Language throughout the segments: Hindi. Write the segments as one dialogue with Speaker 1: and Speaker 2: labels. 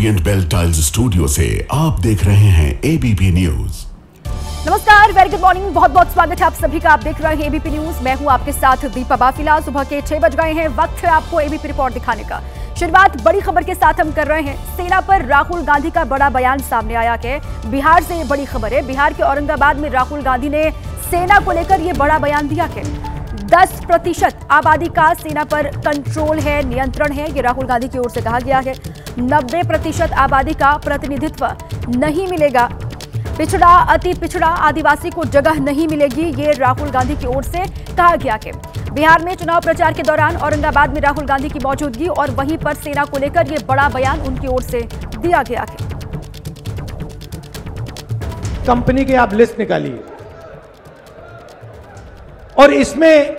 Speaker 1: ओरिएंट बेल टाइल्स स्टूडियो से आप देख रहे हैं एबीपी न्यूज।
Speaker 2: नमस्कार, वेरी गुड मॉर्निंग। बहुत बहुत स्वागत है आप सभी का। आप देख रहे हैं एबीपी न्यूज। मैं हूं आपके साथ दीपा बाफिला। सुबह के 6 बज गए हैं। वक्त है आपको एबीपी रिपोर्ट दिखाने का। शुरुआत बड़ी खबर के साथ हम कर रहे हैं। सेना पर राहुल गांधी का बड़ा बयान सामने आया है। बिहार से ये बड़ी खबर है। बिहार के औरंगाबाद में राहुल गांधी ने सेना को लेकर ये बड़ा बयान दिया है। 10% आबादी का सेना पर कंट्रोल है, नियंत्रण है, ये राहुल गांधी की ओर से कहा गया है। 90% आबादी का प्रतिनिधित्व नहीं मिलेगा। पिछड़ा, अति पिछड़ा आदिवासी को जगह नहीं मिलेगी, ये राहुल गांधी की ओर से कहा गया है। बिहार में चुनाव प्रचार के दौरान औरंगाबाद में राहुल गांधी की मौजूदगी और वहीं पर सेना को लेकर ये बड़ा बयान उनकी ओर से दिया गया है।
Speaker 3: कंपनी की आप लिस्ट निकालिए और इसमें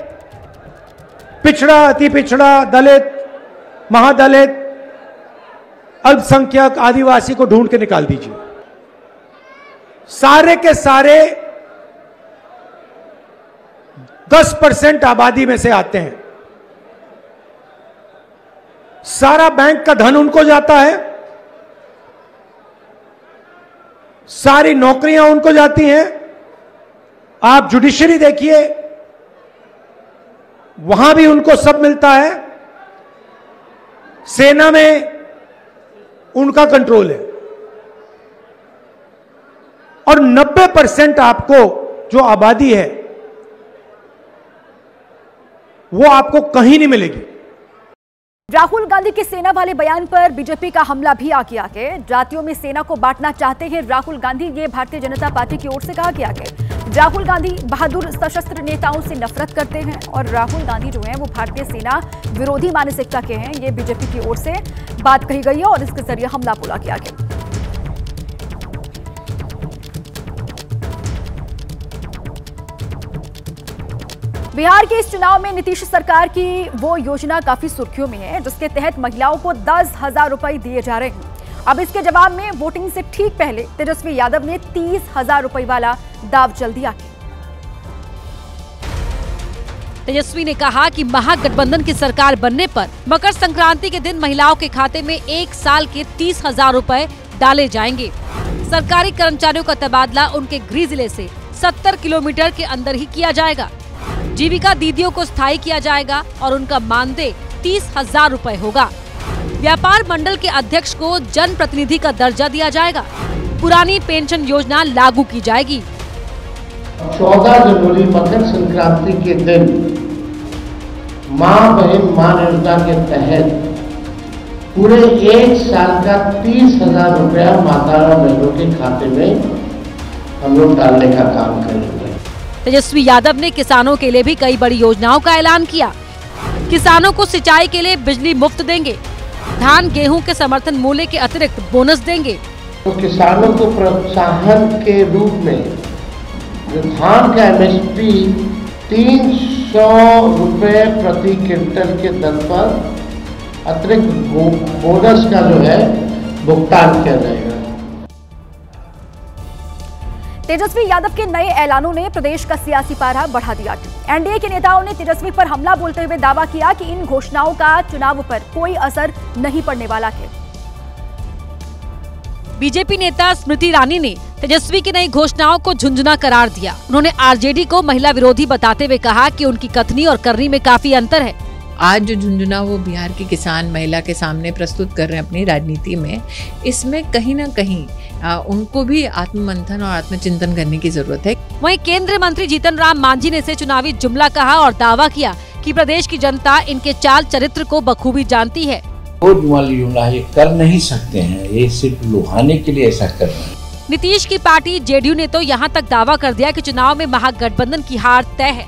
Speaker 3: पिछड़ा, अति पिछड़ा, दलित, महादलित, अल्पसंख्यक, आदिवासी को ढूंढ के निकाल दीजिए। सारे के सारे 10% आबादी में से आते हैं। सारा बैंक का धन उनको जाता है, सारी नौकरियां उनको जाती हैं। आप जुडिशरी देखिए, वहां भी उनको सब मिलता है। सेना में उनका कंट्रोल है और 90% आपको जो आबादी है वो आपको कहीं नहीं मिलेगी।
Speaker 2: राहुल गांधी के सेना वाले बयान पर बीजेपी का हमला भी आ गया है। जातियों में सेना को बांटना चाहते हैं राहुल गांधी, ये भारतीय जनता पार्टी की ओर से कहा गया है। राहुल गांधी बहादुर सशस्त्र नेताओं से नफरत करते हैं और राहुल गांधी जो है वो भारतीय सेना विरोधी मानसिकता के हैं, ये बीजेपी की ओर से बात कही गई है और इसके जरिए हमला बोला गया है। बिहार के इस चुनाव में नीतीश सरकार की वो योजना काफी सुर्खियों में है जिसके तहत महिलाओं को 10,000 रुपए दिए जा रहे हैं। अब इसके जवाब में वोटिंग से ठीक पहले तेजस्वी यादव ने 30,000 रुपए वाला दाव चल दिया।
Speaker 4: तेजस्वी ने कहा कि महागठबंधन की सरकार बनने पर मकर संक्रांति के दिन महिलाओं के खाते में 1 साल के 30,000 रुपए डाले जाएंगे। सरकारी कर्मचारियों का तबादला उनके गृह जिले से 70 किलोमीटर के अंदर ही किया जाएगा। जीविका दीदियों को स्थायी किया जाएगा और उनका मानदेय 30,000 रुपए होगा। व्यापार मंडल के अध्यक्ष को जन प्रतिनिधि का दर्जा दिया जाएगा। पुरानी पेंशन योजना लागू की जाएगी।
Speaker 5: 14 जनवरी मकर संक्रांति के दिन माँ बहन मान योजना के तहत पूरे 1 साल का 30,000 रुपया माता और बहनों के खाते में हम लोग डालने का काम करेंगे।
Speaker 4: तेजस्वी यादव ने किसानों के लिए भी कई बड़ी योजनाओं का ऐलान किया। किसानों को सिंचाई के लिए बिजली मुफ्त देंगे। धान गेहूं के समर्थन मूल्य के अतिरिक्त बोनस देंगे।
Speaker 5: तो किसानों को प्रोत्साहन के रूप में जो धान का MSP 300 रुपए प्रति क्विंटल के दर पर अतिरिक्त बोनस का जो है भुगतान किया जाएगा।
Speaker 2: तेजस्वी यादव के नए ऐलानों ने प्रदेश का सियासी पारा बढ़ा दिया। एनडीए के नेताओं ने तेजस्वी पर हमला बोलते हुए दावा किया कि इन घोषणाओं का चुनाव पर कोई असर नहीं पड़ने वाला है।
Speaker 4: बीजेपी नेता स्मृति ईरानी ने तेजस्वी की नई घोषणाओं को झुंझुना करार दिया। उन्होंने आरजेडी को महिला विरोधी बताते हुए कहा कि उनकी कथनी और करनी में काफी अंतर है।
Speaker 6: आज जो झुंझुना वो बिहार की किसान महिला के सामने प्रस्तुत कर रहे हैं अपनी राजनीति में, इसमें कहीं न कहीं उनको भी आत्ममंथन और आत्मचिंतन करने की जरूरत है।
Speaker 4: वहीं केंद्रीय मंत्री जीतन राम मांझी ने इसे चुनावी जुमला कहा और दावा किया कि प्रदेश की जनता इनके चाल चरित्र को बखूबी जानती है।
Speaker 7: ये कर नहीं सकते हैं, ये सिर्फ लुभाने के लिए ऐसा कर रहे हैं।
Speaker 4: नीतीश की पार्टी जेडीयू ने तो यहाँ तक दावा कर दिया कि चुनाव में महागठबंधन की हार तय है।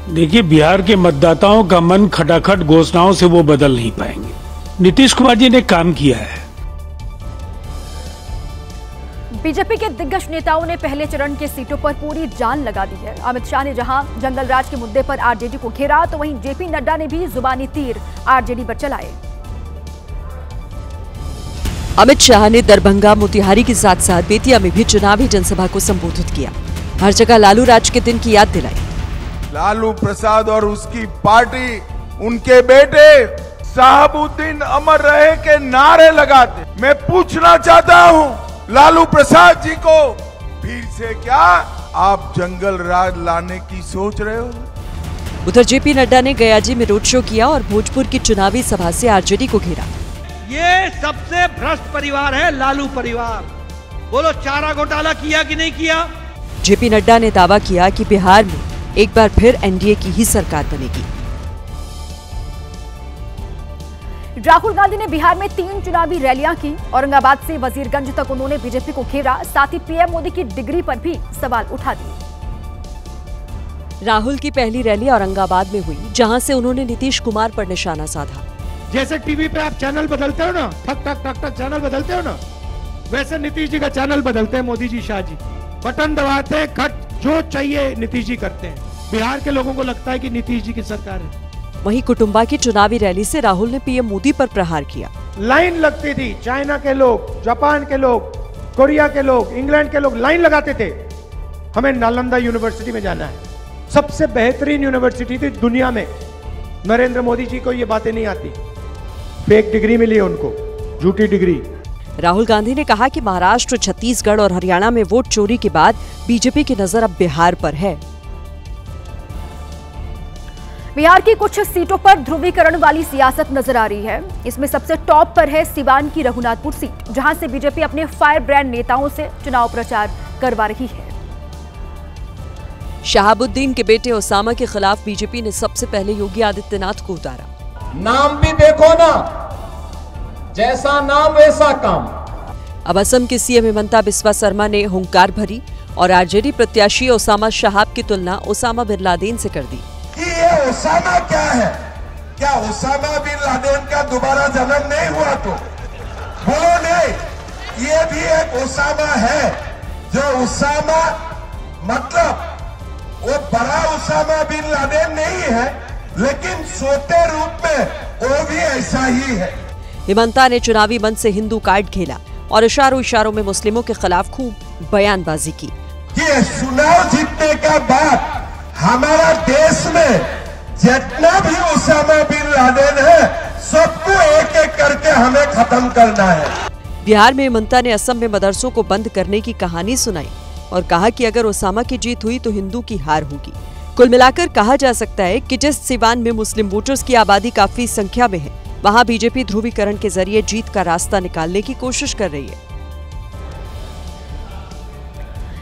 Speaker 8: देखिए, बिहार के मतदाताओं का मन खटाखट घोषणाओं से वो बदल नहीं पाएंगे। नीतीश कुमार जी ने काम किया है।
Speaker 2: बीजेपी के दिग्गज नेताओं ने पहले चरण के सीटों पर पूरी जान लगा दी है। अमित शाह ने जहां जंगल राज के मुद्दे पर आरजेडी को घेरा, तो वहीं जेपी नड्डा ने भी जुबानी तीर आरजेडी पर चलाए।
Speaker 9: अमित शाह ने दरभंगा, मोतिहारी के साथ साथ बेतिया में भी चुनावी जनसभा को संबोधित किया। हर जगह लालू राज के दिन की याद दिलाई।
Speaker 10: लालू प्रसाद और उसकी पार्टी, उनके बेटे साहबुद्दीन अमर रहे के नारे लगाते। मैं पूछना चाहता हूं लालू प्रसाद जी को, फिर से क्या आप जंगल राज लाने की सोच रहे हो?
Speaker 9: उधर जेपी नड्डा ने गयाजी में रोड शो किया और भोजपुर की चुनावी सभा से आरजेडी को घेरा।
Speaker 3: ये सबसे भ्रष्ट परिवार है लालू परिवार। बोलो चारा घोटाला किया कि नहीं किया?
Speaker 9: जेपी नड्डा ने दावा किया कि बिहार में एक बार फिर एनडीए की ही सरकार बनेगी।
Speaker 2: राहुल गांधी ने बिहार में 3 चुनावी रैलियां की। औरंगाबाद से वजीरगंज तक उन्होंने बीजेपी को घेरा, साथ ही पीएम मोदी की डिग्री पर भी सवाल उठा दिए।
Speaker 9: राहुल की पहली रैली औरंगाबाद में हुई, जहां से उन्होंने नीतीश कुमार पर निशाना साधा।
Speaker 3: जैसे टीवी पे आप चैनल बदलते हो ना, ठक ठक ठक ठक चैनल बदलते हो ना, वैसे नीतीश जी का चैनल बदलते हैं मोदी जी, शाह जी। बटन दबाते हैं, खट जो चाहिए नीतीश जी करते हैं। बिहार के लोगों को लगता है कि नीतीश जी की सरकार है।
Speaker 9: वहीं कुटुंबा की चुनावी रैली से राहुल ने पीएम मोदी पर प्रहार किया।
Speaker 3: लाइन लगती थी, चाइना के लोग, जापान के लोग, कोरिया के लोग, इंग्लैंड के लोग लाइन लगाते थे, हमें नालंदा यूनिवर्सिटी में जाना है। सबसे बेहतरीन यूनिवर्सिटी थी दुनिया में। नरेंद्र मोदी जी को ये बातें नहीं आती, फेक डिग्री मिली है उनको, झूठी डिग्री।
Speaker 9: राहुल गांधी ने कहा कि महाराष्ट्र, छत्तीसगढ़ और हरियाणा में वोट चोरी के बाद बीजेपी की नजर अब बिहार पर है।
Speaker 2: बिहार की कुछ सीटों पर ध्रुवीकरण वाली सियासत नजर आ रही है। इसमें सबसे टॉप पर है सिवान की रघुनाथपुर सीट, जहां से बीजेपी अपने फायर ब्रांड नेताओं से चुनाव प्रचार करवा रही है।
Speaker 9: शहाबुद्दीन के बेटे ओसामा के खिलाफ बीजेपी ने सबसे पहले योगी आदित्यनाथ को उतारा।
Speaker 11: नाम भी देखो ना, जैसा नाम वैसा काम।
Speaker 9: अब असम के सीएम हिमंता बिस्वा शर्मा ने हुंकार भरी और आरजेडी प्रत्याशी ओसामा शहाब की तुलना ओसामा बिन लादेन से कर दी।
Speaker 10: ये ओसामा क्या है? क्या ओसामा बिन लादेन का दोबारा जन्म नहीं हुआ? तो बोलो नहीं, ये भी एक ओसामा है। जो ओसामा मतलब वो बड़ा ओसामा बिन लादेन नहीं है, लेकिन सोते रूप में वो भी ऐसा ही है।
Speaker 9: हिमंता ने चुनावी मंच से हिंदू कार्ड खेला और इशारों इशारों में मुस्लिमों के खिलाफ खूब बयानबाजी की।
Speaker 10: ये चुनाव जीतने का बाद हमारा देश में जितना भी ओसामा बिन लादेन है, सबको एक एक करके हमें खत्म करना है।
Speaker 9: बिहार में हिमंता ने असम में मदरसों को बंद करने की कहानी सुनाई और कहा कि अगर ओसामा की जीत हुई तो हिंदू की हार होगी। कुल मिलाकर कहा जा सकता है कि जिस सिवान में मुस्लिम वोटर्स की आबादी काफी संख्या में है, वहां बीजेपी ध्रुवीकरण के जरिए जीत का रास्ता निकालने की कोशिश कर रही है।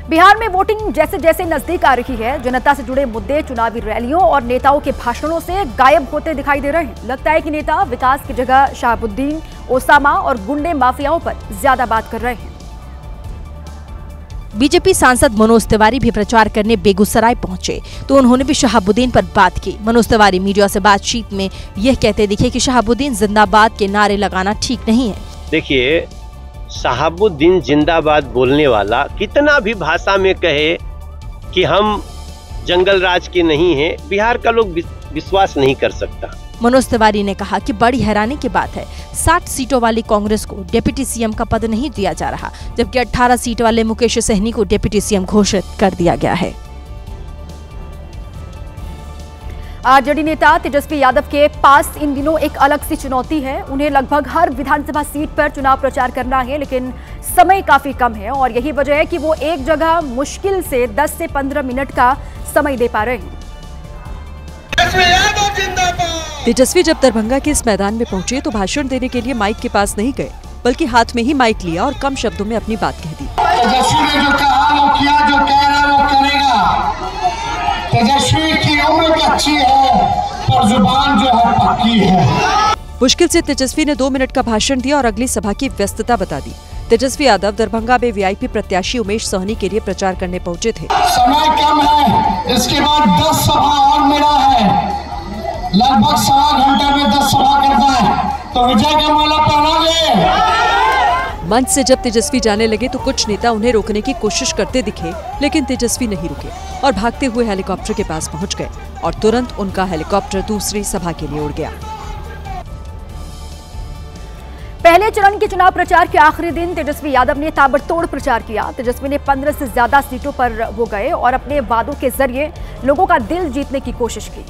Speaker 2: बिहार में वोटिंग जैसे जैसे नजदीक आ रही है, जनता से जुड़े मुद्दे चुनावी रैलियों और नेताओं के भाषणों से गायब होते दिखाई दे रहे हैं। लगता है कि नेता विकास की जगह शहाबुद्दीन, ओसामा और गुंडे माफियाओं पर ज्यादा बात कर रहे हैं।
Speaker 4: बीजेपी सांसद मनोज तिवारी भी प्रचार करने बेगूसराय पहुंचे तो उन्होंने भी शहाबुद्दीन पर बात की। मनोज तिवारी मीडिया से बातचीत में यह कहते दिखे कि शहाबुद्दीन जिंदाबाद के नारे लगाना ठीक नहीं है।
Speaker 12: देखिए, शहाबुद्दीन जिंदाबाद बोलने वाला कितना भी भाषा में कहे कि हम जंगल राज के नहीं हैं, बिहार का लोग विश्वास नहीं कर सकता।
Speaker 4: मनोज तिवारी ने कहा कि बड़ी हैरानी की बात है 60 सीटों वाली कांग्रेस को डिप्टी सीएम का पद नहीं दिया जा रहा, जबकि 18 सीट वाले मुकेश सहनी को डिप्टी सीएम घोषित कर दिया गया है।
Speaker 2: आरजेडी नेता तेजस्वी यादव के पास इन दिनों एक अलग सी चुनौती है। उन्हें लगभग हर विधानसभा सीट पर चुनाव प्रचार करना है, लेकिन समय काफी कम है और यही वजह है कि वो एक जगह मुश्किल से 10 से 15 मिनट का समय दे पा रहे हैं।
Speaker 9: तेजस्वी जब दरभंगा के इस मैदान में पहुंचे तो भाषण देने के लिए माइक के पास नहीं गए, बल्कि हाथ में ही माइक लिया और कम शब्दों में अपनी बात कह दी।
Speaker 5: तेजस्वी ने जो कहा वो किया, जो कह रहा वो करेगा। तेजस्वी की उम्र भी अच्छी है पर जुबान जो है पक्की है।
Speaker 9: मुश्किल से तेजस्वी ने 2 मिनट का भाषण दिया और अगली सभा की व्यस्तता बता दी। तेजस्वी यादव दरभंगा में वीआईपी प्रत्याशी उमेश सहनी के लिए प्रचार करने पहुंचे थे।
Speaker 5: समय कम है, इसके बाद 10 सभा और मेरा है, लगभग 1.25 घंटे में 10 सभा करता है, तो विजय का माला पहना ले।
Speaker 9: मंच से जब तेजस्वी जाने लगे तो कुछ नेता उन्हें रोकने की कोशिश करते दिखे, लेकिन तेजस्वी नहीं रुके और भागते हुए हेलीकॉप्टर के पास पहुंच गए और तुरंत उनका हेलीकॉप्टर दूसरी सभा के लिए उड़ गया।
Speaker 2: पहले चरण के चुनाव प्रचार के आखिरी दिन तेजस्वी यादव ने ताबड़तोड़ प्रचार किया। तेजस्वी ने 15 से ज्यादा सीटों पर वो गए और अपने वादों के जरिए लोगों का दिल जीतने की कोशिश की।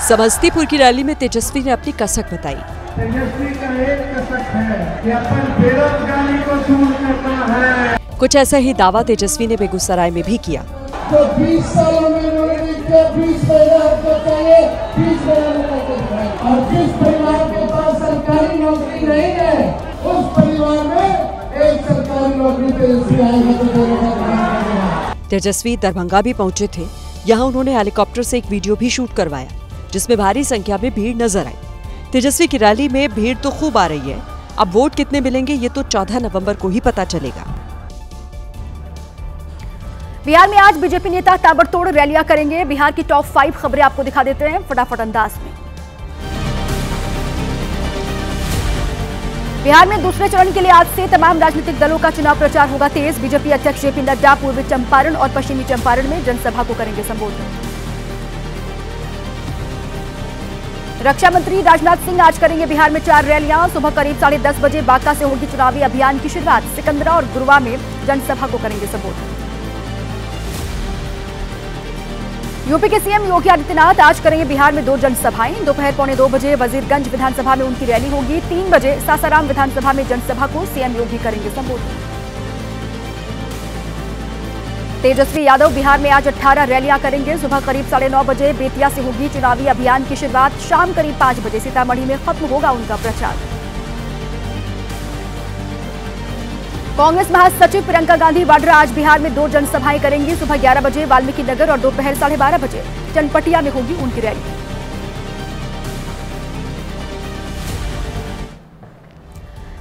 Speaker 9: समस्तीपुर की रैली में तेजस्वी ने अपनी कसक बताई।
Speaker 10: तेजस्वी का एक कसक है कि अपन बेरोजगारी को दूर करना है।
Speaker 9: कुछ ऐसा ही दावा तेजस्वी ने बेगूसराय में भी किया।
Speaker 10: तो 20 सालों में उन्होंने 20 महीना आपको चाहिए, 20 महीना और जिस परिवार के पास सरकारी नौकरी नहीं है उस परिवार में एक सरकारी नौकरी तेजस्वी आएगा।
Speaker 9: तेजस्वी दरभंगा भी पहुंचे थे। यहाँ उन्होंने हेलीकॉप्टर से एक वीडियो भी शूट करवाया जिसमें भारी संख्या में भीड़ नजर आई। तेजस्वी की रैली में भीड़ तो खूब आ रही है। अब वोट कितने मिलेंगे ये तो 14 नवंबर को ही पता चलेगा।
Speaker 2: बिहार में आज बीजेपी नेता ताबड़तोड़ रैलियां करेंगे। बिहार की टॉप 5 खबरें आपको दिखा देते हैं फटाफट अंदाज में। बिहार में दूसरे चरण के लिए आज से तमाम राजनीतिक दलों का चुनाव प्रचार होगा तेज। बीजेपी अध्यक्ष जेपी नड्डा पूर्वी चंपारण और पश्चिमी चंपारण में जनसभा को करेंगे संबोधित। रक्षा मंत्री राजनाथ सिंह आज करेंगे बिहार में 4 रैलियां। सुबह करीब 10:30 बजे बांका से होगी चुनावी अभियान की शुरुआत। सिकंदरा और गुरुआ में जनसभा को करेंगे संबोधित। यूपी के सीएम योगी आदित्यनाथ आज करेंगे बिहार में 2 जनसभाएं। दोपहर 1:45 बजे वजीरगंज विधानसभा में उनकी रैली होगी। 3 बजे सासाराम विधानसभा में जनसभा को सीएम योगी करेंगे संबोधित। तेजस्वी यादव बिहार में आज 18 रैलियां करेंगे। सुबह करीब 9:30 बजे बेतिया से होगी चुनावी अभियान की शुरुआत। शाम करीब 5 बजे सीतामढ़ी में खत्म होगा उनका प्रचार। कांग्रेस महासचिव प्रियंका गांधी वाड्रा आज बिहार में 2 जनसभाएं करेंगी। सुबह 11 बजे वाल्मीकि नगर और दोपहर 12:30 बजे चनपटिया में होगी उनकी रैली।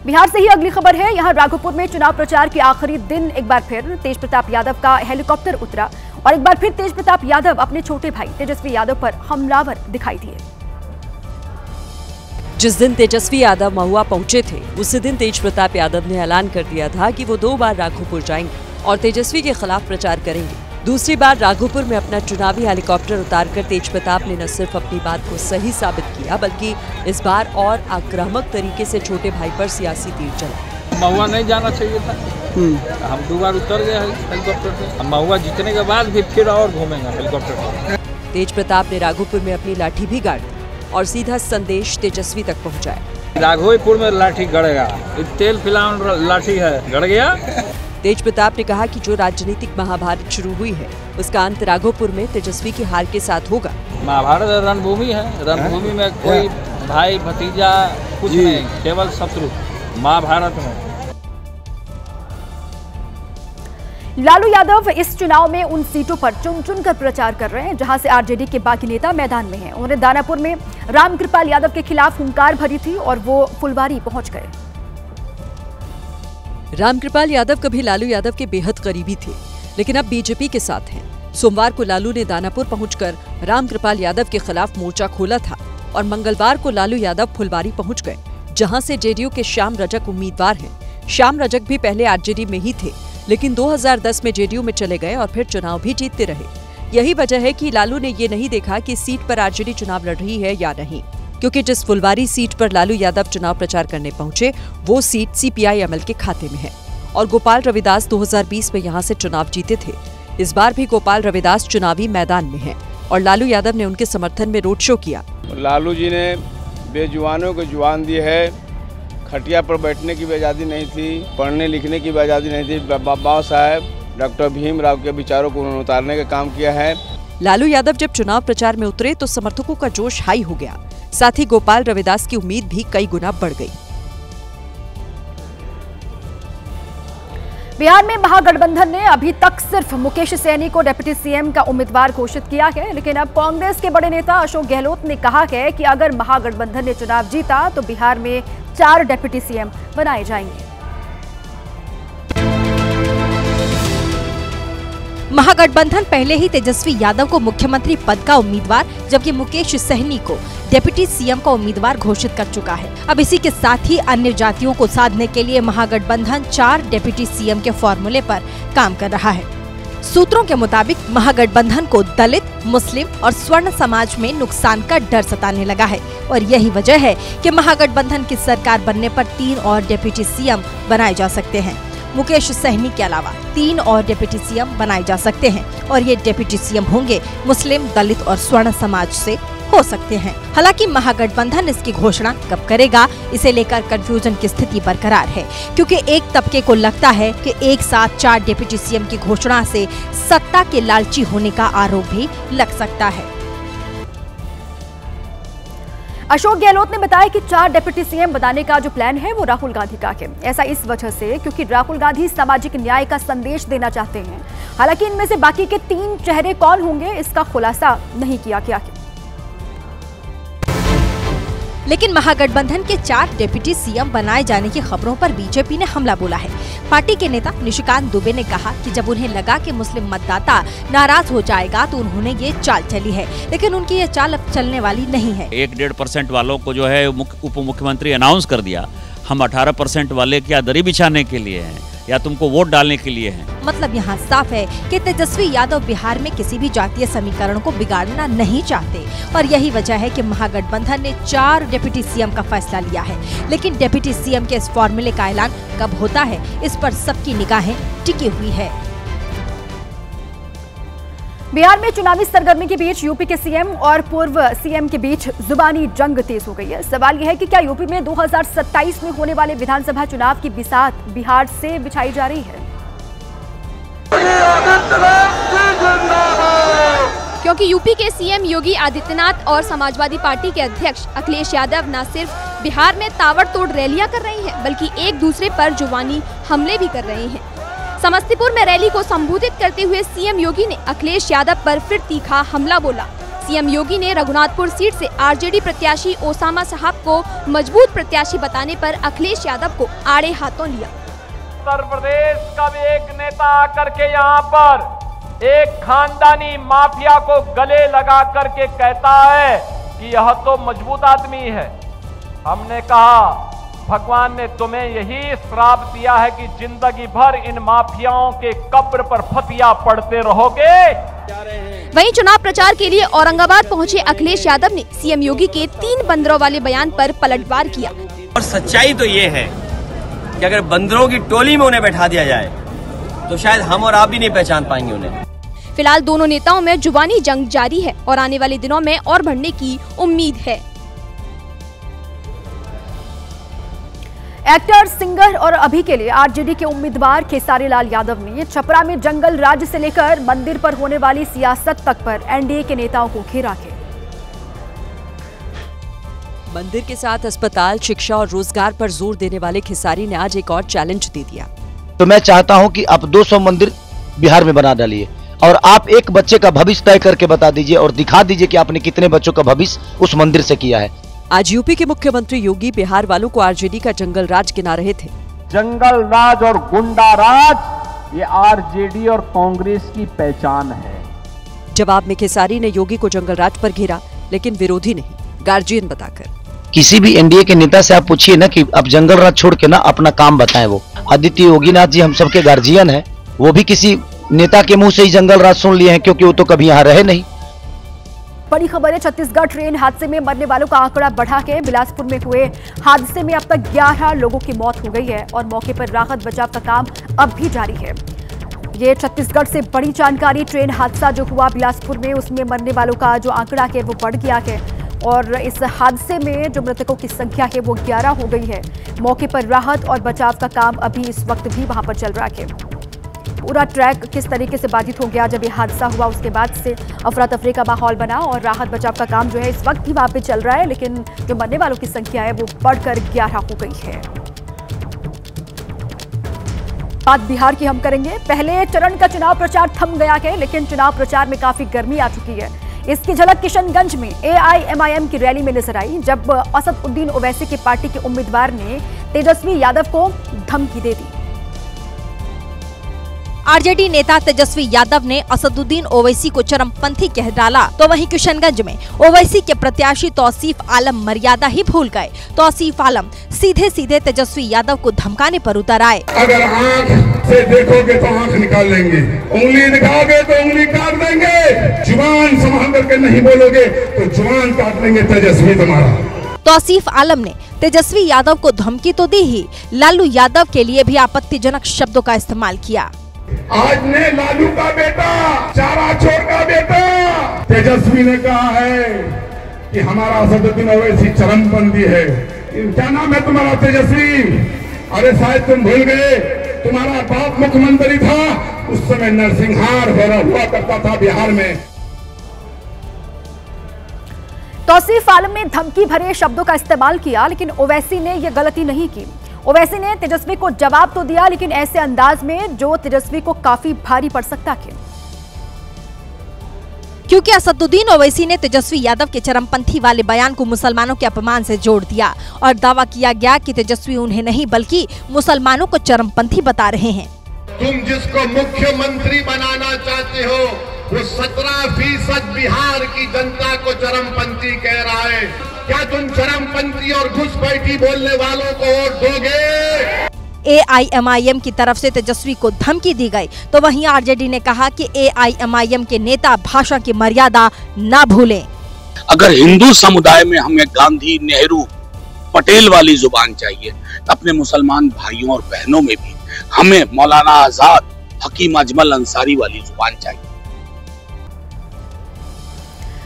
Speaker 2: बिहार से ही अगली खबर है। यहां राघोपुर में चुनाव प्रचार के आखिरी दिन एक बार फिर तेज प्रताप यादव का हेलीकॉप्टर उतरा और एक बार फिर तेज प्रताप यादव अपने छोटे भाई तेजस्वी यादव पर हमलावर दिखाई दिए।
Speaker 9: जिस दिन तेजस्वी यादव महुआ पहुंचे थे उसी दिन तेज प्रताप यादव ने ऐलान कर दिया था कि वो 2 बार राघोपुर जाएंगे और तेजस्वी के खिलाफ प्रचार करेंगे। दूसरी बार राघोपुर में अपना चुनावी हेलीकॉप्टर उतारकर तेज प्रताप ने न सिर्फ अपनी बात को सही साबित किया बल्कि इस बार और आक्रामक तरीके से छोटे भाई पर सियासी तीर चला।
Speaker 13: महुआ नहीं जाना चाहिए था। हम 2 बार उतर गए हेलीकॉप्टर से। महुआ जीतने के बाद भी फिर और घूमेंगे हेलीकॉप्टर पर।
Speaker 9: तेज प्रताप ने राघोपुर में अपनी लाठी भी गाड़ी और सीधा संदेश तेजस्वी तक पहुंचाया।
Speaker 13: राघोपुर में लाठी गड़ेगा, तेल फिलहाल लाठी है, गड़ गया।
Speaker 9: तेज प्रताप ने कहा कि जो राजनीतिक महाभारत शुरू हुई है उसका अंत राघोपुर में तेजस्वी की हार के साथ होगा।
Speaker 13: महाभारत रणभूमि है, रणभूमि में कोई भाई भतीजा कुछ नहीं, केवल शत्रु। महाभारत में
Speaker 2: लालू यादव इस चुनाव में उन सीटों पर चुन चुन कर प्रचार कर रहे हैं जहां से आरजेडी के बाकी नेता मैदान में हैं। उन्होंने दानापुर में रामकृपाल यादव के खिलाफ हुंकार भरी थी और वो फुलवारी पहुंच गए।
Speaker 9: रामकृपाल यादव कभी लालू यादव के बेहद करीबी थे लेकिन अब बीजेपी के साथ हैं। सोमवार को लालू ने दानापुर पहुंचकर रामकृपाल यादव के खिलाफ मोर्चा खोला था और मंगलवार को लालू यादव फुलवारी पहुंच गए जहां से जेडीयू के श्याम रजक उम्मीदवार हैं। श्याम रजक भी पहले आरजेडी में ही थे लेकिन 2010 में जेडीयू में चले गए और फिर चुनाव भी जीतते रहे। यही वजह है कि लालू ने ये नहीं देखा कि सीट पर आरजेडी चुनाव लड़ रही है या नहीं, क्योंकि जिस फुलवारी सीट पर लालू यादव चुनाव प्रचार करने पहुंचे वो सीट सीपीआई-एमएल के खाते में है और गोपाल रविदास 2020 में यहां से चुनाव जीते थे। इस बार भी गोपाल रविदास चुनावी मैदान में हैं और लालू यादव ने उनके समर्थन में रोड शो किया।
Speaker 14: लालू जी ने बेजुबानों को जुबान दी है, खटिया पर बैठने की भी आज़ादी नहीं थी, पढ़ने लिखने की भी आज़ादी नहीं थी। बाबा साहब डॉक्टर भीमराव के विचारों को उन्होंने उतारने का काम किया है।
Speaker 9: लालू यादव जब चुनाव प्रचार में उतरे तो समर्थकों का जोश हाई हो गया, साथ ही गोपाल रविदास की उम्मीद भी कई गुना बढ़ गई।
Speaker 2: बिहार में महागठबंधन ने अभी तक सिर्फ मुकेश सहनी को डिप्टी सीएम का उम्मीदवार घोषित किया है, लेकिन अब कांग्रेस के बड़े नेता अशोक गहलोत ने कहा है कि अगर महागठबंधन ने चुनाव जीता तो बिहार में 4 डिप्टी सीएम बनाए जाएंगे।
Speaker 4: महागठबंधन पहले ही तेजस्वी यादव को मुख्यमंत्री पद का उम्मीदवार जबकि मुकेश सहनी को डिप्टी सीएम का उम्मीदवार घोषित कर चुका है। अब इसी के साथ ही अन्य जातियों को साधने के लिए महागठबंधन 4 डिप्टी सीएम के फॉर्मूले पर काम कर रहा है। सूत्रों के मुताबिक महागठबंधन को दलित, मुस्लिम और स्वर्ण समाज में नुकसान का डर सताने लगा है और यही वजह है कि महागठबंधन की सरकार बनने पर 3 और डिप्टी सीएम बनाए जा सकते हैं। मुकेश सहनी के अलावा 3 और डिप्टी सीएम बनाए जा सकते हैं और ये डिप्टी सीएम होंगे मुस्लिम, दलित और स्वर्ण समाज से
Speaker 15: हो सकते हैं। हालांकि महागठबंधन इसकी घोषणा कब करेगा, इसे लेकर कंफ्यूजन की स्थिति बरकरार है, क्योंकि एक तबके को लगता है कि एक साथ 4 डिप्टी सीएम की घोषणा से सत्ता के लालची होने का आरोप भी लग सकता है।
Speaker 2: अशोक गहलोत ने बताया कि 4 डिप्टी सीएम बनाने का जो प्लान है वो राहुल गांधी का है। ऐसा इस वजह से क्योंकि राहुल गांधी सामाजिक न्याय का संदेश देना चाहते हैं। हालांकि इनमें से बाकी के 3 चेहरे कौन होंगे इसका खुलासा नहीं किया गया है।
Speaker 15: लेकिन महागठबंधन के 4 डिप्टी सीएम बनाए जाने की खबरों पर बीजेपी ने हमला बोला है। पार्टी के नेता निशिकांत दुबे ने कहा कि जब उन्हें लगा कि मुस्लिम मतदाता नाराज हो जाएगा तो उन्होंने ये चाल चली है, लेकिन उनकी ये चाल अब चलने वाली नहीं है।
Speaker 16: 1-1.5% वालों को जो है उप मुख्यमंत्री अनाउंस कर दिया, हम 18% वाले क्या दरी बिछाने के लिए हैं या तुमको वोट डालने के लिए हैं।
Speaker 15: मतलब यहाँ साफ है कि तेजस्वी यादव बिहार में किसी भी जातीय समीकरण को बिगाड़ना नहीं चाहते और यही वजह है कि महागठबंधन ने 4 डिप्टी सीएम का फैसला लिया है। लेकिन डिप्टी सीएम के इस फॉर्मूले का ऐलान कब होता है, इस पर सबकी निगाहें टिकी हुई है।
Speaker 2: बिहार में चुनावी सरगर्मी के बीच यूपी के सीएम और पूर्व सीएम के बीच जुबानी जंग तेज हो गई है। सवाल यह है कि क्या यूपी में 2027 में होने वाले विधानसभा चुनाव की बिसात बिहार से बिछाई जा रही है?
Speaker 17: क्योंकि यूपी के सीएम योगी आदित्यनाथ और समाजवादी पार्टी के अध्यक्ष अखिलेश यादव न सिर्फ बिहार में ताबड़तोड़ रैलियां कर रहे हैं बल्कि एक दूसरे पर जुबानी हमले भी कर रहे हैं। समस्तीपुर में रैली को संबोधित करते हुए सीएम योगी ने अखिलेश यादव पर फिर तीखा हमला बोला। सीएम योगी ने रघुनाथपुर सीट से आरजेडी प्रत्याशी ओसामा साहब को मजबूत प्रत्याशी बताने पर अखिलेश यादव को आड़े हाथों लिया।
Speaker 11: उत्तर प्रदेश का भी एक नेता आकर के यहाँ पर एक खानदानी माफिया को गले लगा करके कहता है कि यह तो मजबूत आदमी है। हमने कहा भगवान ने तुम्हें यही श्राप दिया है कि जिंदगी भर इन माफियाओं के कब्र पर फतिया पड़ते रहोगे।
Speaker 17: वहीं चुनाव प्रचार के लिए औरंगाबाद पहुंचे अखिलेश यादव ने सीएम योगी के 3 बंदरों वाले बयान पर पलटवार किया।
Speaker 18: और सच्चाई तो ये है कि अगर बंदरों की टोली में उन्हें बैठा दिया जाए तो शायद हम और आप भी नहीं पहचान पाएंगे उन्हें।
Speaker 17: फिलहाल दोनों नेताओं में जुबानी जंग जारी है और आने वाले दिनों में और बढ़ने की उम्मीद है।
Speaker 2: एक्टर, सिंगर और अभी के लिए आरजेडी के उम्मीदवार खेसारी लाल यादव ने छपरा में जंगल राज से लेकर मंदिर पर होने वाली सियासत तक पर एनडीए के नेताओं को घेरा है।
Speaker 9: मंदिर के साथ अस्पताल, शिक्षा और रोजगार पर जोर देने वाले खेसारी ने आज एक और चैलेंज दे दिया।
Speaker 19: तो मैं चाहता हूं कि आप 200 मंदिर बिहार में बना डालिए और आप एक बच्चे का भविष्य तय करके बता दीजिए और दिखा दीजिए कि आपने कितने बच्चों का भविष्य उस मंदिर से किया है।
Speaker 9: आज यूपी के मुख्यमंत्री योगी बिहार वालों को आरजेडी का जंगल राज गिना रहे थे।
Speaker 20: जंगल राज और गुंडा राज ये आरजेडी और कांग्रेस की पहचान है।
Speaker 9: जवाब में खेसारी ने योगी को जंगल राज पर घेरा, लेकिन विरोधी नहीं, गार्जियन बताकर।
Speaker 19: किसी भी एनडीए के नेता से आप पूछिए ना कि अब जंगल राज छोड़ के ना अपना काम बताएं। वो आदित्य योगीनाथ जी हम सबके गार्जियन हैं, वो भी किसी नेता के मुंह से ही जंगल राज सुन लिए हैं क्योंकि वो तो कभी यहाँ रहे नहीं।
Speaker 2: बड़ी खबर है, छत्तीसगढ़ ट्रेन हादसे में मरने वालों का आंकड़ा बढ़ा के बिलासपुर में हुए हादसे में अब तक 11 लोगों की मौत हो गई है और मौके पर राहत बचाव का काम अब भी जारी है। ये छत्तीसगढ़ से बड़ी जानकारी। ट्रेन हादसा जो हुआ बिलासपुर में, उसमें मरने वालों का जो आंकड़ा है वो बढ़ गया है और इस हादसे में जो मृतकों की संख्या है वो 11 हो गई है। मौके पर राहत और बचाव का काम अभी इस वक्त भी वहां पर चल रहा है। पूरा ट्रैक किस तरीके से बाधित हो गया जब ये हादसा हुआ, उसके बाद से अफरा तफरी का माहौल बना और राहत बचाव का काम जो है इस वक्त भी वहां पे चल रहा है, लेकिन जो मरने वालों की संख्या है वो बढ़कर 11 हो गई है। बात बिहार की हम करेंगे। पहले चरण का चुनाव प्रचार थम गया है, लेकिन चुनाव प्रचार में काफी गर्मी आ चुकी है। इसकी झलक किशनगंज में एआईएमआईएम की रैली में नजर आई, जब असदुद्दीन ओवैसी की पार्टी के उम्मीदवार ने तेजस्वी यादव को धमकी दे दी।
Speaker 15: आरजेडी नेता तेजस्वी यादव ने असदुद्दीन ओवैसी को चरमपंथी कह डाला, तो वहीं किशनगंज में ओवैसी के प्रत्याशी तौसीफ आलम मर्यादा ही भूल गए। तौसीफ आलम सीधे सीधे तेजस्वी यादव को धमकाने पर उतर आए।
Speaker 10: अगर आँख से देखोगे तो आँख निकाल लेंगे, उंगली दिखाओगे तो उंगली काट देंगे, जुबान संभाल करके नहीं बोलोगे तो जुबान काट लेंगे तेजस्वी तुम्हारा।
Speaker 15: तौसीफ आलम ने तेजस्वी यादव को धमकी तो दी ही, लालू यादव के लिए भी आपत्तिजनक शब्दों का इस्तेमाल किया।
Speaker 10: आज ने लालू का बेटा, चारा चोर का बेटा तेजस्वी ने कहा है कि हमारा असदुद्दीन ओवैसी चरमपंथी है। क्या नाम है तुम्हारा? तेजस्वी। अरे शायद तुम भूल गए, तुम्हारा बाप मुख्यमंत्री था, उस समय नरसिंहार हुआ करता था बिहार में।
Speaker 2: तौसीफ आलम ने धमकी भरे शब्दों का इस्तेमाल किया, लेकिन ओवैसी ने यह गलती नहीं की। ओवैसी ने तेजस्वी को जवाब तो दिया, लेकिन ऐसे अंदाज में जो तेजस्वी को काफी भारी पड़ सकता है,
Speaker 15: क्योंकि असदुद्दीन ओवैसी ने तेजस्वी यादव के चरमपंथी वाले बयान को मुसलमानों के अपमान से जोड़ दिया और दावा किया गया कि तेजस्वी उन्हें नहीं बल्कि मुसलमानों को चरमपंथी बता रहे हैं।
Speaker 5: तुम जिसको मुख्यमंत्री बनाना चाहते हो वो 17% बिहार की जनता को चरमपंथी कह रहा है। क्या तुम चरमपंथी और घुसपैठी बोलने वालों को वोट दोगे?
Speaker 15: AIMIM की तरफ से तेजस्वी को धमकी दी गई, तो वहीं RJD ने कहा कि AIMIM के नेता भाषा की मर्यादा न भूलें।
Speaker 21: अगर हिंदू समुदाय में हमें गांधी, नेहरू, पटेल वाली जुबान चाहिए, अपने मुसलमान भाइयों और बहनों में भी हमें मौलाना आजाद, हकीम अजमल अंसारी वाली जुबान चाहिए।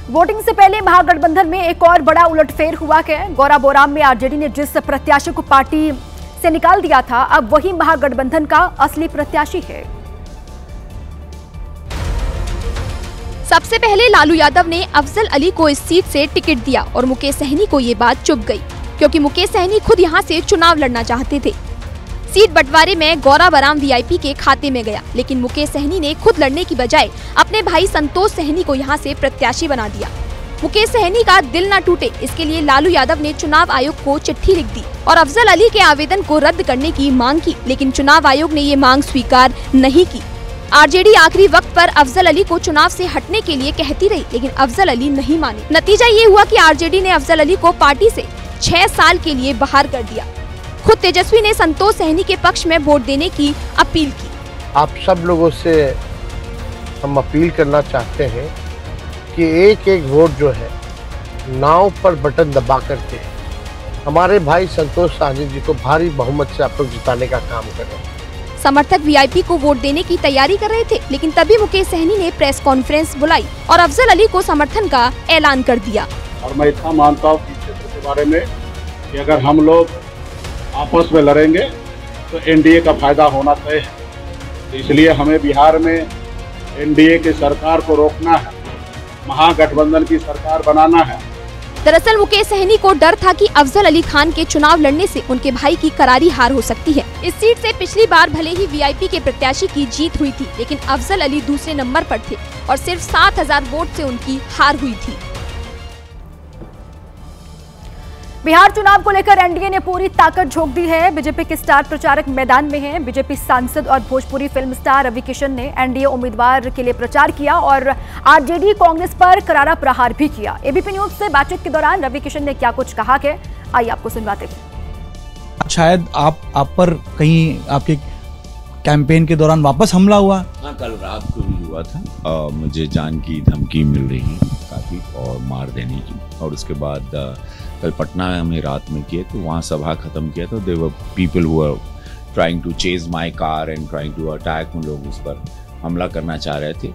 Speaker 2: वोटिंग से पहले महागठबंधन में एक और बड़ा उलटफेर हुआ है। गौराबोराम में RJD ने जिस प्रत्याशी को पार्टी से निकाल दिया था, अब वही महागठबंधन का असली प्रत्याशी है।
Speaker 17: सबसे पहले लालू यादव ने अफजल अली को इस सीट से टिकट दिया और मुकेश सहनी को ये बात चुभ गई, क्योंकि मुकेश सहनी खुद यहां से चुनाव लड़ना चाहते थे। सीट बंटवारे में गौराबोराम VIP के खाते में गया, लेकिन मुकेश सहनी ने खुद लड़ने की बजाय अपने भाई संतोष सहनी को यहां से प्रत्याशी बना दिया। मुकेश सहनी का दिल न टूटे, इसके लिए लालू यादव ने चुनाव आयोग को चिट्ठी लिख दी और अफजल अली के आवेदन को रद्द करने की मांग की, लेकिन चुनाव आयोग ने ये मांग स्वीकार नहीं की। RJD आखिरी वक्त पर अफजल अली को चुनाव से हटने के लिए कहती रही, लेकिन अफजल अली नहीं माने। नतीजा ये हुआ कि RJD ने अफजल अली को पार्टी से 6 साल के लिए बाहर कर दिया। खुद तेजस्वी ने संतोष सहनी के पक्ष में वोट देने की अपील की।
Speaker 5: आप सब लोगों से हम अपील करना चाहते हैं कि एक एक वोट जो है नाव पर बटन दबा करके हमारे भाई संतोष सहनी जी को भारी बहुमत से आप लोग जिताने का काम करें।
Speaker 17: समर्थक VIP को वोट देने की तैयारी कर रहे थे, लेकिन तभी मुकेश सहनी ने प्रेस कॉन्फ्रेंस बुलाई और अफजल अली को समर्थन का ऐलान कर दिया।
Speaker 10: और मैं इतना मानता हूँ इस क्षेत्र के बारे में कि अगर हम लोग आपस में लड़ेंगे तो NDA का फायदा होना तय है। तो इसलिए हमें बिहार में NDA की सरकार को रोकना है, महागठबंधन की सरकार बनाना है।
Speaker 17: दरअसल मुकेश सहनी को डर था कि अफजल अली खान के चुनाव लड़ने से उनके भाई की करारी हार हो सकती है। इस सीट से पिछली बार भले ही VIP के प्रत्याशी की जीत हुई थी, लेकिन अफजल अली दूसरे नंबर पर थे और सिर्फ 7000 वोट से उनकी हार हुई थी।
Speaker 2: बिहार चुनाव को लेकर NDA ने पूरी ताकत झोंक दी है। बीजेपी के स्टार प्रचारक मैदान में हैं। बीजेपी सांसद और भोजपुरी फिल्म स्टार रवि किशन ने NDA उम्मीदवार के लिए प्रचार किया और RJD कांग्रेस पर करारा प्रहार भी किया। ABP न्यूज से बातचीत के दौरान रवि किशन ने क्या कुछ कहा है, आइए आपको सुनवाते हैं।
Speaker 22: शायद आप पर कहीं आपके कैंपेन के दौरान वापस हमला हुआ?
Speaker 7: हाँ, कल रात को भी हुआ था। मुझे जान की धमकी मिल रही है काफ़ी और मार देने की, और उसके बाद कल पटना में हमें रात में किए तो वहाँ सभा ख़त्म किया तो there were people who were trying to chase my car and trying to attack. उन लोग उस पर हमला करना चाह रहे थे।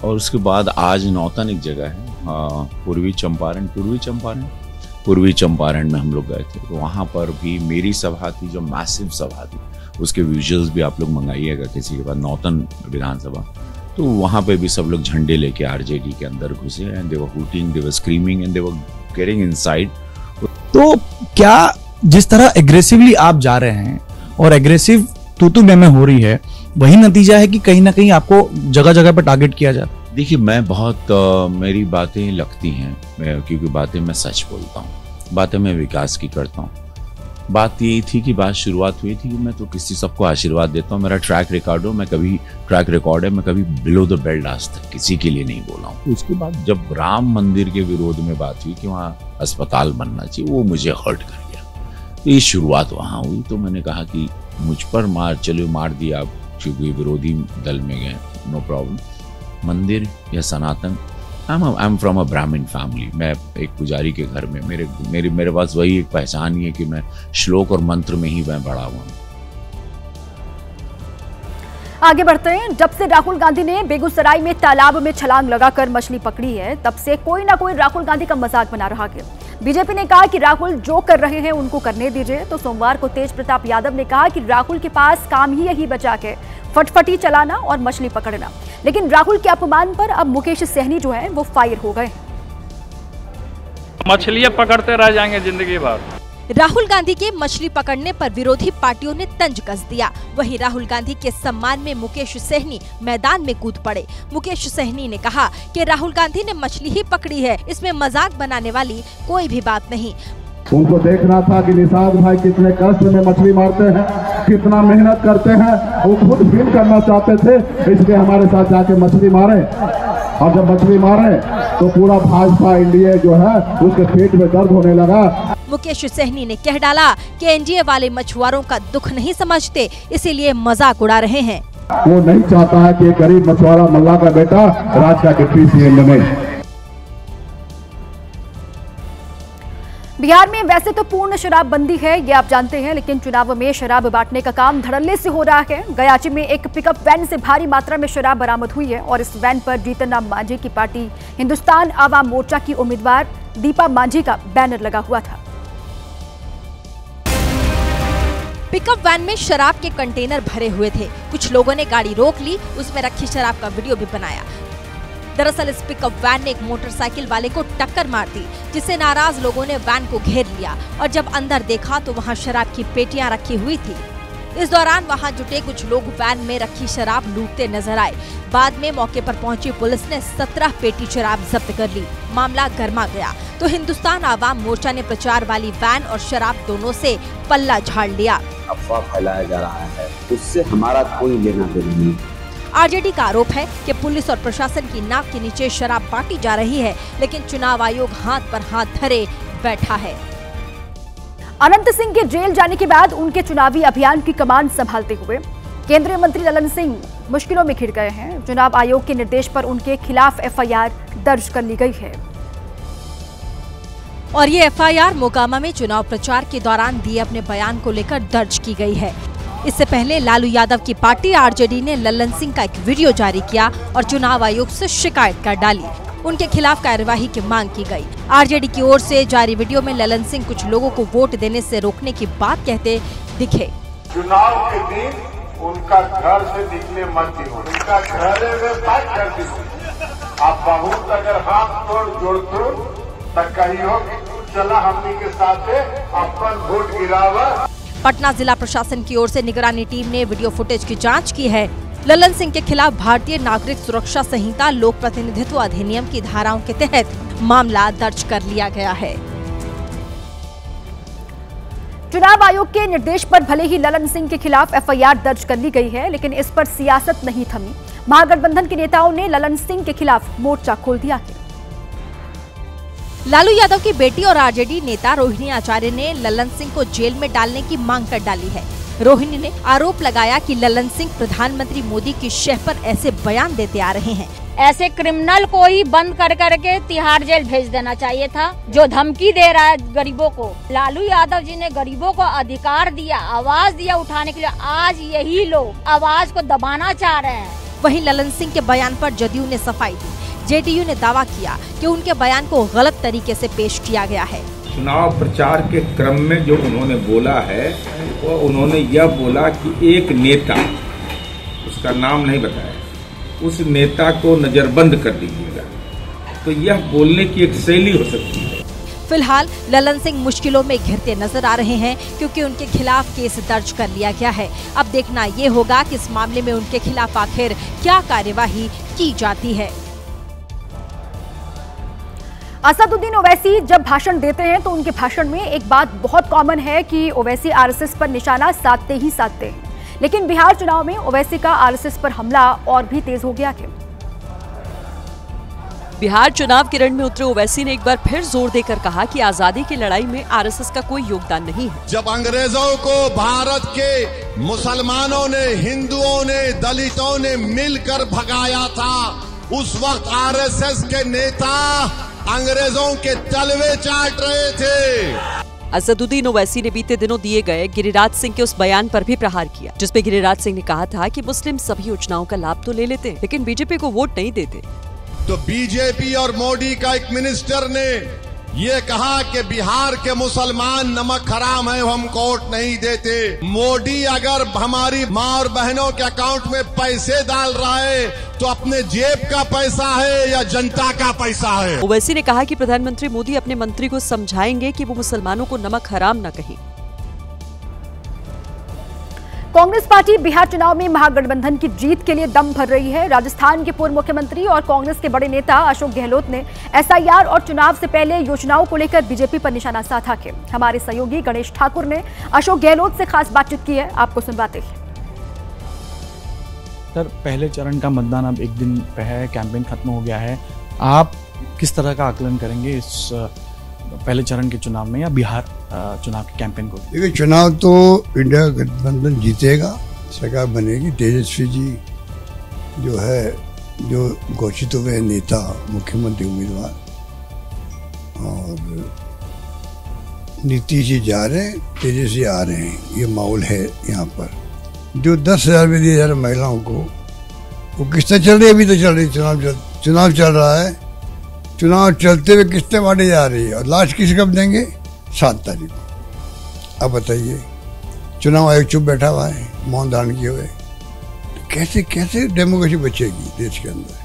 Speaker 7: और उसके बाद आज नौतन एक जगह है पूर्वी चंपारण में हम लोग गए थे, तो वहाँ पर भी मेरी सभा थी जो मैसिव सभा थी। उसके विजुअल्स भी आप लोग मंगाइएगा किसी के पास, नौतन विधानसभा। तो वहाँ पे भी सब लोग झंडे लेके RJD के अंदर घुसे and they were hooting, they were screaming and they were getting inside.
Speaker 22: तो क्या जिस तरह एग्रेसिवली आप जा रहे हैं और एग्रेसिव तू में हो रही है, वही नतीजा है कि कहीं ना कहीं आपको जगह जगह पर टारगेट किया जाता है?
Speaker 7: देखिए, मैं बहुत मेरी बातें लगती हैं, क्योंकि बातें मैं सच बोलता हूँ, बातें मैं विकास की करता हूँ। बात यही थी कि बात शुरुआत हुई थी कि मैं तो किसी सबको आशीर्वाद देता हूँ, मेरा ट्रैक रिकॉर्ड है, मैं कभी बिलो द बेल्ट आज तक किसी के लिए नहीं बोला हूँ। उसके बाद जब राम मंदिर के विरोध में बात हुई कि वहाँ अस्पताल बनना चाहिए, वो मुझे हर्ट कर गया। तो ये शुरुआत वहाँ हुई, तो मैंने कहा कि मुझ पर मार दिया आप, क्योंकि विरोधी दल में गए, नो प्रॉब्लम। मंदिर या सनातन, आई एम फ्रॉम अ ब्राह्मण फैमिली, मैं एक पुजारी के घर में, मेरे पास वही एक पहचान ही है कि मैं श्लोक और मंत्र में ही मैं बड़ा हुआ हूँ।
Speaker 2: आगे बढ़ते हैं। जब से राहुल गांधी ने बेगूसराय में तालाब में छलांग लगाकर मछली पकड़ी है, तब से कोई ना कोई राहुल गांधी का मजाक बना रहा है। बीजेपी ने कहा कि राहुल जो कर रहे हैं उनको करने दीजिए, तो सोमवार को तेज प्रताप यादव ने कहा कि राहुल के पास काम ही यही बचा है, फटफटी चलाना और मछली पकड़ना। लेकिन राहुल के अपमान पर अब मुकेश सहनी जो है वो फायर हो गए।
Speaker 13: मछलियां पकड़ते रह जाएंगे जिंदगी भर।
Speaker 15: राहुल गांधी के मछली पकड़ने पर विरोधी पार्टियों ने तंज कस दिया। वहीं राहुल गांधी के सम्मान में मुकेश सहनी मैदान में कूद पड़े। मुकेश सहनी ने कहा कि राहुल गांधी ने मछली ही पकड़ी है, इसमें मजाक बनाने वाली कोई भी बात नहीं।
Speaker 1: उनको देखना था कि निषाद भाई कितने कष्ट में मछली मारते हैं, कितना मेहनत करते हैं, वो खुद फील करना चाहते थे, इसलिए हमारे साथ जाके मछली मारे। और जब मछली मारे तो पूरा भाजपा इंडिया जो है उसके पेट में दर्द होने लगा।
Speaker 15: मुकेश सहनी ने कह डाला कि एनडीए वाले मछुआरों का दुख नहीं समझते, इसीलिए मजाक उड़ा रहे हैं।
Speaker 1: वो नहीं चाहता है कि गरीब मछुआरा मल्ला का बेटा राज का डिप्टी सीएम बने।
Speaker 2: बिहार में वैसे तो पूर्ण शराबबंदी है, ये आप जानते हैं, लेकिन चुनाव में शराब बांटने का काम धड़ल्ले से हो रहा है। गयाची में एक पिकअप वैन से भारी मात्रा में शराब बरामद हुई है और इस वैन पर जीतन राम मांझी की पार्टी हिंदुस्तान आवाम मोर्चा की उम्मीदवार दीपा मांझी का बैनर लगा हुआ था।
Speaker 15: पिकअप वैन में शराब के कंटेनर भरे हुए थे। कुछ लोगों ने गाड़ी रोक ली, उसमें रखी शराब का वीडियो भी बनाया। दरअसल इस पिकअप वैन ने एक मोटरसाइकिल वाले को टक्कर मार दी, जिससे नाराज लोगों ने वैन को घेर लिया और जब अंदर देखा तो वहां शराब की पेटियां रखी हुई थी। इस दौरान वहां जुटे कुछ लोग वैन में रखी शराब लूटते नजर आए। बाद में मौके पर पहुंची पुलिस ने 17 पेटी शराब जब्त कर ली। मामला गर्मा गया तो हिंदुस्तान आवाम मोर्चा ने प्रचार वाली वैन और शराब दोनों से पल्ला झाड़ लिया।
Speaker 6: अफवाह फैलाया जा रहा है, उससे हमारा कोई लेना देना नहीं।
Speaker 15: आरजेडी का आरोप है कि पुलिस और प्रशासन की नाक के नीचे शराब बांटी जा रही है, लेकिन चुनाव आयोग हाथ पर हाथ धरे बैठा है।
Speaker 2: अनंत सिंह के जेल जाने के बाद उनके चुनावी अभियान की कमान संभालते हुए केंद्रीय मंत्री ललन सिंह मुश्किलों में घिर गए हैं। चुनाव आयोग के निर्देश पर उनके खिलाफ एफआईआर दर्ज कर ली गई है
Speaker 15: और ये एफआईआर मोकामा में चुनाव प्रचार के दौरान दिए अपने बयान को लेकर दर्ज की गई है। इससे पहले लालू यादव की पार्टी आरजेडी ने ललन सिंह का एक वीडियो जारी किया और चुनाव आयोग से शिकायत कर डाली। उनके खिलाफ कार्यवाही की मांग की गई। आरजेडी की ओर से जारी वीडियो में ललन सिंह कुछ लोगों को वोट देने से रोकने की बात कहते दिखे।
Speaker 10: चुनाव के दिन उनका घर से निकले मत ही, उनका घर में बात करती आप बहुत अगर हाथ तोड़ जोड़ तोड़ तक कहियो कि चला हमनी के साथ अपन वोट गिरावा।
Speaker 15: पटना जिला प्रशासन की ओर से निगरानी टीम ने वीडियो फुटेज की जांच की है। ललन सिंह के खिलाफ भारतीय नागरिक सुरक्षा संहिता लोक प्रतिनिधित्व अधिनियम की धाराओं के तहत मामला दर्ज कर लिया गया है।
Speaker 2: चुनाव आयोग के निर्देश पर भले ही ललन सिंह के खिलाफ एफआईआर दर्ज कर ली गई है, लेकिन इस पर सियासत नहीं थमी। महागठबंधन के नेताओं ने ललन सिंह के खिलाफ मोर्चा खोल दिया है।
Speaker 15: लालू यादव की बेटी और आरजेडी नेता रोहिणी आचार्य ने ललन सिंह को जेल में डालने की मांग कर डाली है। रोहिणी ने आरोप लगाया कि ललन सिंह प्रधानमंत्री मोदी की शह पर ऐसे बयान देते आ रहे हैं।
Speaker 23: ऐसे क्रिमिनल को ही बंद कर करके तिहाड़ जेल भेज देना चाहिए था, जो धमकी दे रहा है गरीबों को। लालू यादव जी ने गरीबों को अधिकार दिया, आवाज दिया उठाने के लिए। आज यही लोग आवाज को दबाना चाह रहे हैं।
Speaker 15: वहीं ललन सिंह के बयान पर जदयू ने सफाई दी। जेडीयू ने दावा किया कि उनके बयान को गलत तरीके से पेश किया गया है।
Speaker 24: चुनाव प्रचार के क्रम में जो उन्होंने बोला है, वो उन्होंने यह बोला कि एक नेता, उसका नाम नहीं बताया, उस नेता को नजरबंद कर दीजिएगा। तो यह बोलने की एक शैली हो सकती है।
Speaker 15: फिलहाल ललन सिंह मुश्किलों में घिरते नजर आ रहे हैं, क्योंकि उनके खिलाफ केस दर्ज कर लिया गया है। अब देखना ये होगा कि इस मामले में उनके खिलाफ आखिर क्या कार्यवाही की जाती है।
Speaker 2: असदुद्दीन ओवैसी जब भाषण देते हैं तो उनके भाषण में एक बात बहुत कॉमन है कि ओवैसी आरएसएस पर निशाना साधते ही साधते हैं। लेकिन बिहार चुनाव में ओवैसी का आरएसएस पर हमला और भी तेज हो गया है।
Speaker 9: बिहार चुनाव के रण में उतरे ओवैसी ने एक बार फिर जोर देकर कहा कि आजादी की लड़ाई में आरएसएस का कोई योगदान नहीं है।
Speaker 10: जब अंग्रेजों को भारत के मुसलमानों ने, हिंदुओं ने, दलितों ने मिलकर भगाया था, उस वक्त आरएसएस के नेता अंग्रेजों के तलवे चाट रहे थे।
Speaker 9: असदुद्दीन ओवैसी ने बीते दिनों दिए गए गिरिराज सिंह के उस बयान पर भी प्रहार किया, जिसपे गिरिराज सिंह ने कहा था कि मुस्लिम सभी योजनाओं का लाभ तो ले लेते हैं, लेकिन बीजेपी को वोट नहीं देते।
Speaker 3: तो बीजेपी और मोदी का एक मिनिस्टर ने ये कहा कि बिहार के मुसलमान नमक हराम है, हम वोट नहीं देते। मोदी अगर हमारी माँ और बहनों के अकाउंट में पैसे डाल रहा है तो अपने जेब का पैसा है या जनता का पैसा है।
Speaker 9: ओवैसी ने कहा कि प्रधानमंत्री मोदी अपने मंत्री को समझाएंगे कि वो मुसलमानों को नमक हराम न कहें।
Speaker 2: कांग्रेस पार्टी बिहार चुनाव में महागठबंधन की जीत के लिए दम भर रही है। राजस्थान के पूर्व मुख्यमंत्री और कांग्रेस के बड़े नेता अशोक गहलोत ने एसआईआर और चुनाव से पहले योजनाओं को लेकर बीजेपी पर निशाना साधा है। हमारे सहयोगी गणेश ठाकुर ने अशोक गहलोत से खास बातचीत की है, आपको सुनवाते हैं।
Speaker 22: सर, पहले चरण का मतदान अब एक दिन पे है, कैंपेन खत्म हो गया है। आप किस तरह का आकलन करेंगे इस पहले चरण के चुनाव में या बिहार चुनाव के कैंपेन को?
Speaker 8: देखिए, चुनाव तो इंडिया गठबंधन जीतेगा, सरकार बनेगी। तेजस्वी जी जो है, जो घोषित हुए नेता मुख्यमंत्री उम्मीदवार, और नीतीश जी जा रहे हैं, तेजस्वी आ रहे हैं, ये माहौल है यहाँ पर। जो 10,000 में 10,000 महिलाओं को, वो किस्तें चल रही है, अभी तो चल रही, चुनाव चल रहा है। चुनाव चलते हुए किस्तें बांटी जा रही है, और लास्ट किस कब देंगे? 7 तारीख को। अब बताइए, चुनाव आयोग चुप बैठा हुआ है, मौन धारण किए हुए, तो कैसे डेमोक्रेसी बचेगी देश के अंदर?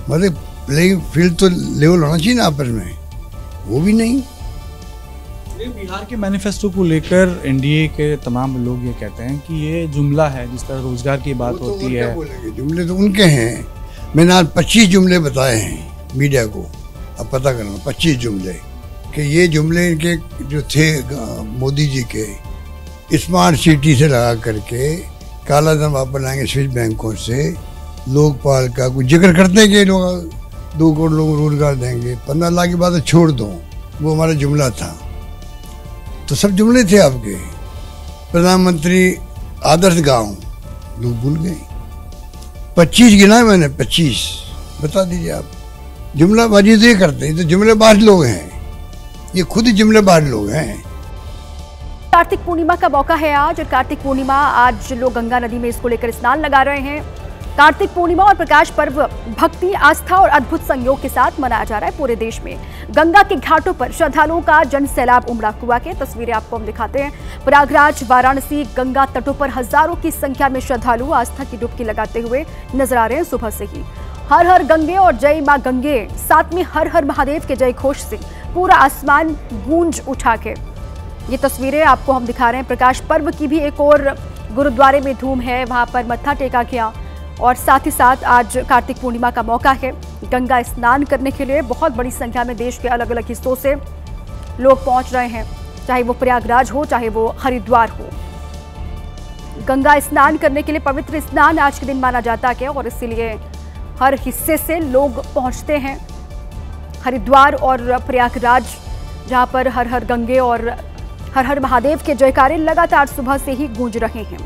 Speaker 8: मतलब प्लेइंग फील्ड तो लेवल होना चाहिए ना आपस में, वो भी नहीं।
Speaker 22: बिहार के मैनिफेस्टो को लेकर एनडीए के तमाम लोग ये कहते हैं कि ये जुमला है, जिस तरह रोजगार की बात होती है।
Speaker 8: जुमले तो उनके हैं। मैंने आज 25 जुमले बताए हैं मीडिया को, अब पता करना 25 जुमले, कि ये जुमले इनके जो थे मोदी जी के, स्मार्ट सिटी से लगा करके काला धन वापस लाएंगे स्विस बैंकों से, लोकपाल का कुछ जिक्र करते हैं कि लोग 2 करोड़ लोगों को रोजगार देंगे, 15 लाख की बात छोड़ दो, वो हमारा जुमला था। तो सब जुमले थे आपके। प्रधानमंत्री आदर्श गांव लोग भूल गए। 25 गिना है मैंने, 25 बता दीजिए आप। जुमलाबाजी तो ये करते हैं, तो जुमलेबाज लोग हैं, ये खुद ही जुमलेबाज लोग हैं।
Speaker 2: कार्तिक पूर्णिमा का मौका है आज, और कार्तिक पूर्णिमा आज लोग गंगा नदी में इसको लेकर स्नान लगा रहे हैं। कार्तिक पूर्णिमा और प्रकाश पर्व भक्ति, आस्था और अद्भुत संयोग के साथ मनाया जा रहा है पूरे देश में। गंगा के घाटों पर श्रद्धालुओं का जन सैलाब उमड़ा हुआ है। तस्वीरें आपको हम दिखाते हैं। प्रयागराज, वाराणसी, गंगा तटों पर हजारों की संख्या में श्रद्धालु आस्था की डुबकी लगाते हुए नजर आ रहे हैं। सुबह से ही हर हर गंगे और जय मां गंगे, साथ में हर हर महादेव के जय घोष से पूरा आसमान गूंज उठा के ये तस्वीरें आपको हम दिखा रहे हैं। प्रकाश पर्व की भी एक और गुरुद्वारे में धूम है, वहां पर मत्था टेका गया, और साथ ही साथ आज कार्तिक पूर्णिमा का मौका है। गंगा स्नान करने के लिए बहुत बड़ी संख्या में देश के अलग अलग हिस्सों से लोग पहुंच रहे हैं, चाहे वो प्रयागराज हो, चाहे वो हरिद्वार हो। गंगा स्नान करने के लिए पवित्र स्नान आज के दिन माना जाता है, और इसीलिए हर हिस्से से लोग पहुंचते हैं हरिद्वार और प्रयागराज, जहां पर हर हर गंगे और हर हर महादेव के जयकारे लगातार सुबह से ही गूंज रहे हैं।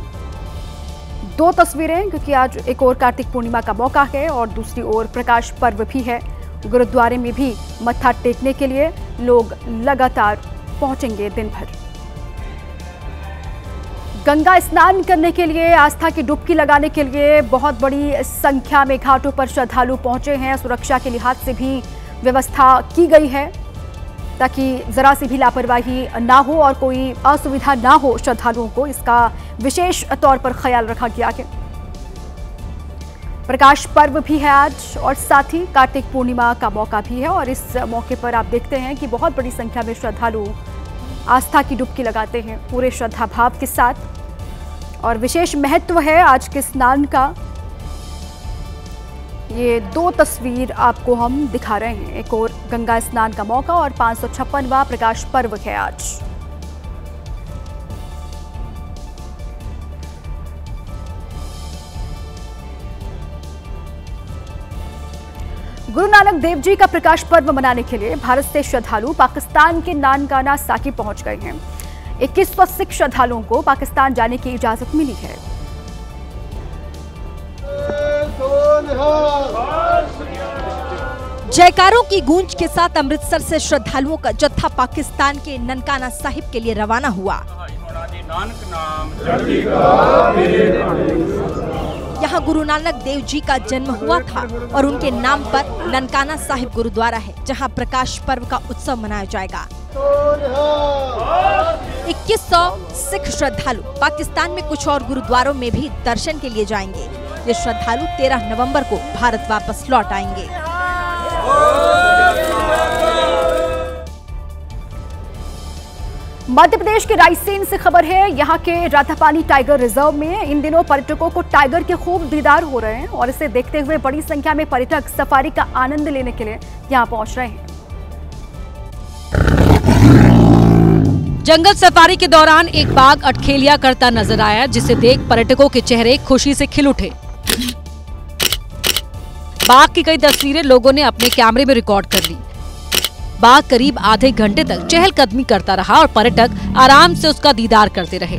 Speaker 2: 2 तस्वीरें, क्योंकि आज एक और कार्तिक पूर्णिमा का मौका है और दूसरी ओर प्रकाश पर्व भी है। गुरुद्वारे में भी मत्था टेकने के लिए लोग लगातार पहुंचेंगे दिन भर। गंगा स्नान करने के लिए, आस्था की डुबकी लगाने के लिए बहुत बड़ी संख्या में घाटों पर श्रद्धालु पहुंचे हैं। सुरक्षा के लिहाज से भी व्यवस्था की गई है ताकि जरा सी भी लापरवाही ना हो और कोई असुविधा ना हो श्रद्धालुओं को, इसका विशेष तौर पर ख्याल रखा गया है। प्रकाश पर्व भी है आज, और साथ ही कार्तिक पूर्णिमा का मौका भी है, और इस मौके पर आप देखते हैं कि बहुत बड़ी संख्या में श्रद्धालु आस्था की डुबकी लगाते हैं पूरे श्रद्धा भाव के साथ। और विशेष महत्व है आज के स्नान का। ये 2 तस्वीर आपको हम दिखा रहे हैं, एक और गंगा स्नान का मौका और 556वां प्रकाश पर्व है आज। गुरु नानक देव जी का प्रकाश पर्व मनाने के लिए भारत से श्रद्धालु पाकिस्तान के नानकाना साकिब पहुंच गए हैं। 2100 सिख श्रद्धालुओं को पाकिस्तान जाने की इजाजत मिली है।
Speaker 15: जयकारों की गूंज के साथ अमृतसर से श्रद्धालुओं का जत्था पाकिस्तान के ननकाना साहिब के लिए रवाना हुआ। यहाँ गुरु नानक देव जी का जन्म हुआ था और उनके नाम पर ननकाना साहिब गुरुद्वारा है, जहाँ प्रकाश पर्व का उत्सव मनाया जाएगा। 2100 सिख श्रद्धालु पाकिस्तान में कुछ और गुरुद्वारों में भी दर्शन के लिए जाएंगे। ये श्रद्धालु 13 नवंबर को भारत वापस लौट आएंगे।
Speaker 2: मध्य प्रदेश के रायसेन से खबर है। यहाँ के राधापानी टाइगर रिजर्व में इन दिनों पर्यटकों को टाइगर के खूब दीदार हो रहे हैं और इसे देखते हुए बड़ी संख्या में पर्यटक सफारी का आनंद लेने के लिए यहाँ पहुँच रहे हैं।
Speaker 4: जंगल सफारी के दौरान एक बाघ अटखेलिया करता नजर आया, जिसे देख पर्यटकों के चेहरे खुशी से खिल उठे। बाघ की कई तस्वीरें लोगों ने अपने कैमरे में रिकॉर्ड कर ली। बाघ करीब आधे घंटे तक चहलकदमी करता रहा और पर्यटक आराम से उसका दीदार करते रहे।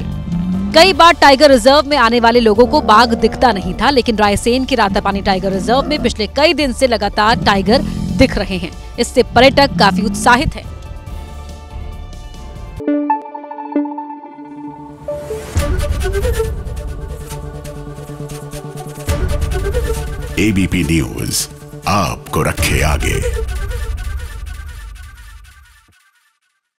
Speaker 4: कई बार टाइगर रिजर्व में आने वाले लोगों को बाघ दिखता नहीं था, लेकिन रायसेन के रातापानी टाइगर रिजर्व में पिछले कई दिन से लगातार टाइगर दिख रहे हैं। इससे पर्यटक काफी उत्साहित हैं।
Speaker 12: एबीपी न्यूज आपको रखे आगे।